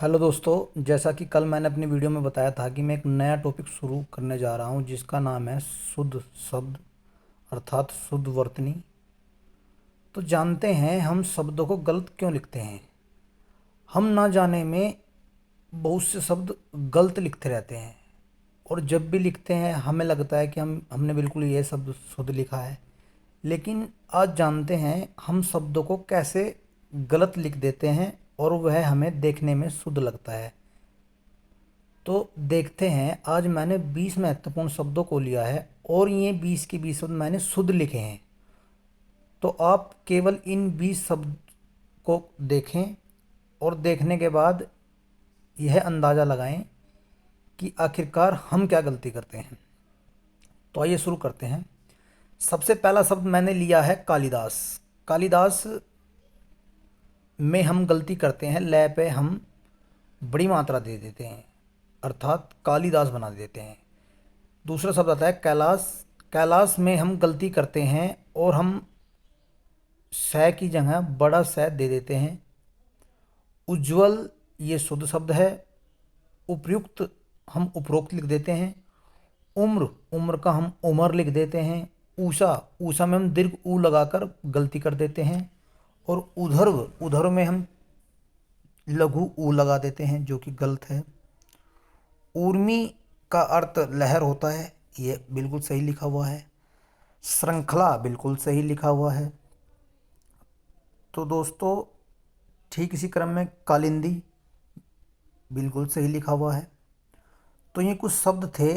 Hello दोस्तों, जैसा कि कल मैंने अपनी वीडियो में बताया था कि मैं एक नया टॉपिक शुरू करने जा रहा हूं जिसका नाम है शुद्ध शब्द अर्थात शुद्ध वर्तनी। तो जानते हैं हम शब्दों को गलत क्यों लिखते हैं। हम ना जाने में बहुत से शब्द गलत लिखते रहते हैं और जब भी लिखते हैं हमें लगता है कि हमने बिल्कुल ये शब्द शुद्ध लिखा है। लेकिन आज जानते हैं हम शब्दों को कैसे गलत लिख देते हैं और वह हमें देखने में शुद्ध लगता है। तो देखते हैं, आज मैंने 20 महत्वपूर्ण शब्दों को लिया है और ये 20 के 20 शब्द मैंने शुद्ध लिखे हैं। तो आप केवल इन 20 शब्द को देखें और देखने के बाद यह अंदाज़ा लगाएं कि आखिरकार हम क्या गलती करते हैं। तो आइए शुरू करते हैं। सबसे पहला शब्द मैंने लिया है कालिदास। कालिदास में हम गलती करते हैं, लय पे हम बड़ी मात्रा दे देते हैं अर्थात कालिदास बना देते हैं। दूसरा शब्द आता है कैलाश। कैलाश में हम गलती करते हैं और हम स की जगह बड़ा स दे देते हैं। उज्ज्वल ये शुद्ध शब्द है। उपयुक्त हम उपरोक्त लिख देते हैं। उम्र उम्र का हम उमर लिख देते हैं। ऊषा ऊषा में हम दीर्घ ऊ लगाकर गलती कर देते हैं। और उधर्व उधर्व में हम लघु ऊ लगा देते हैं जो कि गलत है। ऊर्मी का अर्थ लहर होता है, ये बिल्कुल सही लिखा हुआ है। श्रृंखला बिल्कुल सही लिखा हुआ है। तो दोस्तों ठीक इसी क्रम में कालिंदी बिल्कुल सही लिखा हुआ है। तो ये कुछ शब्द थे,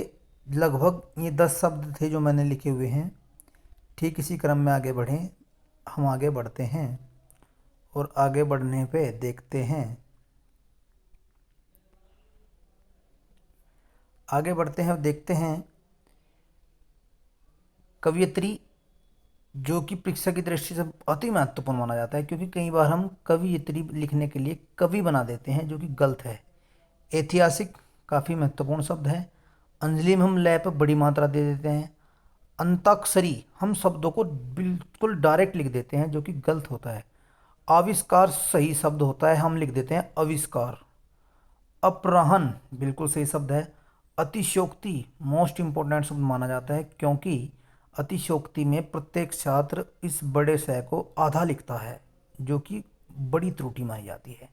लगभग ये 10 शब्द थे जो मैंने लिखे हुए हैं। ठीक इसी क्रम में आगे बढ़ें। हम आगे बढ़ते हैं और आगे बढ़ने पे देखते हैं, आगे बढ़ते हैं और देखते हैं कवियत्री, जो कि परीक्षा की दृष्टि से अति महत्वपूर्ण माना जाता है क्योंकि कई बार हम कवियत्री लिखने के लिए कवि बना देते हैं जो कि गलत है। ऐतिहासिक काफ़ी महत्वपूर्ण शब्द है। अंजलि में हम लय पर बड़ी मात्रा दे देते हैं। अंताक्षरी हम शब्दों को बिल्कुल डायरेक्ट लिख देते हैं जो कि गलत होता है। आविष्कार सही शब्द होता है, हम लिख देते हैं आविष्कार। अपराहन बिल्कुल सही शब्द है। अतिशयोक्ति मोस्ट इम्पोर्टेंट शब्द माना जाता है क्योंकि अतिशयोक्ति में प्रत्येक छात्र इस बड़े शय को आधा लिखता है जो कि बड़ी त्रुटि मानी जाती है।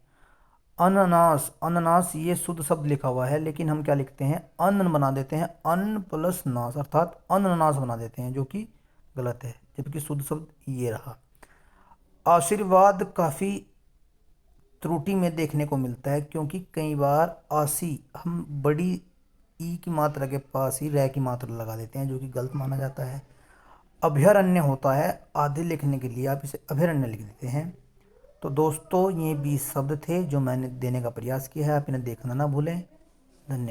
अनानास अनानास ये शुद्ध शब्द लिखा हुआ है लेकिन हम क्या लिखते हैं, अन्न बना देते हैं। अन्न प्लस नास अर्थात अननास बना देते हैं जो कि गलत है, जबकि शुद्ध शब्द ये रहा। आशीर्वाद काफ़ी त्रुटि में देखने को मिलता है क्योंकि कई बार आसी हम बड़ी ई की मात्रा के पास ही रै की मात्रा लगा देते हैं जो कि गलत माना जाता है। अभयारण्य होता है, आधे लिखने के लिए आप इसे अभयारण्य लिख देते हैं। तो दोस्तों ये 20 शब्द थे जो मैंने देने का प्रयास किया है, आप इन्हें देखना ना भूलें। धन्यवाद।